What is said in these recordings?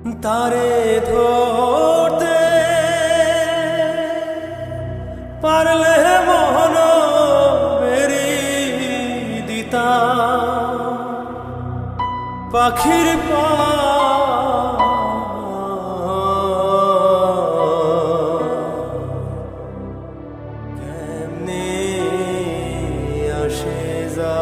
তারে ধরতে পারলে মন বেরি দিতা পাখির পা কেমনে আসে যা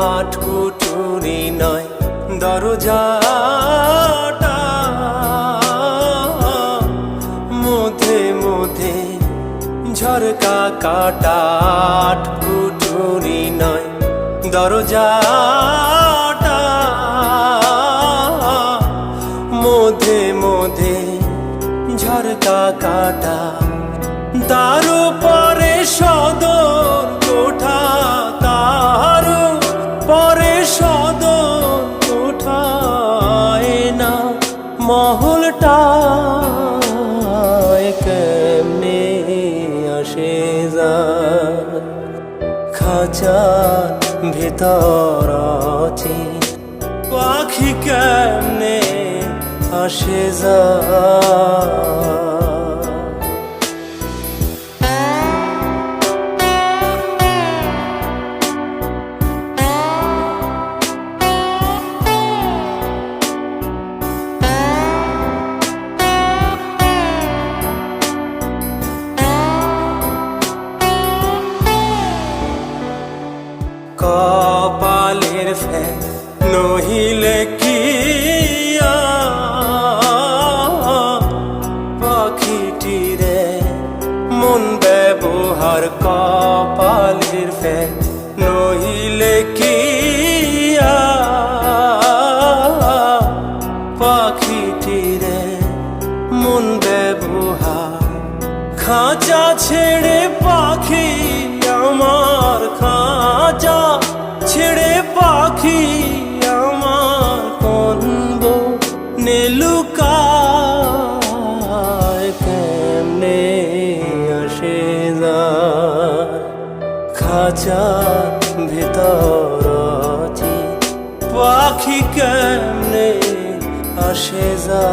আটকুটুরি নয় দরজাটা মধ্যে মধ্যে ঝরকা কাটা আটকুটুরি নয় দরজাটা মধ্যে মধ্যে ঝরকা কাটা তার উপরে সদর কোঠা তার পরে সদর কোঠায় না মহলটা কেমনে আসে যা খাঁচার ভেতর আছে পাখি কেমনে আসে যা কপালের ফ্যান নহিলে কি পাখিটিরে মন ব্যবহার কপালের ফ্যান নহিলে কি পাখিটিরে মন ব্যবহার খাঁচা ছেড়ে পাখি আমার খাঁচা ছেড়ে পাখি আমার কনব নেলুকায় কেমনে আসে যা খাঁচার ভেতর আছে পাখি কেমনে আসে যা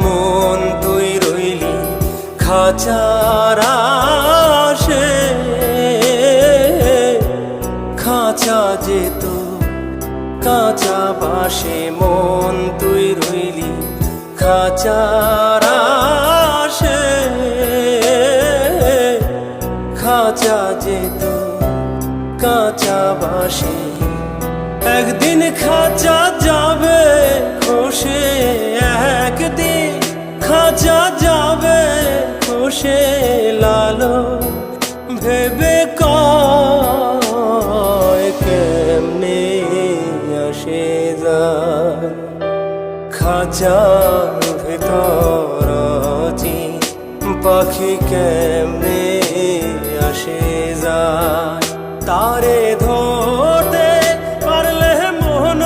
মন তুই রইলি খাঁচার আশে খাঁচা যেত কাঁচা বাসে মন তুই রইলি খাঁচার আশে খাঁচা যেত কাঁচা বাসে একদিন খাঁচা যাবে খসে একদিন খাঁচা যাবে খসে লালো ভেবে কয় কেমনে আসে যা খাঁচার ভেতর আছে পাখি কেমনে আসে যায় তারে ধরতে পারলে মন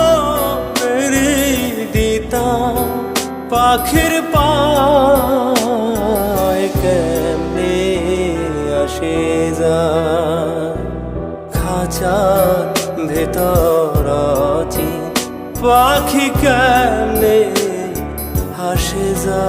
বেরি দিতা পাখির পায় কেমনে আসে যা খাঁচার ভেতর আছে পাখি কেমনে আসে যা।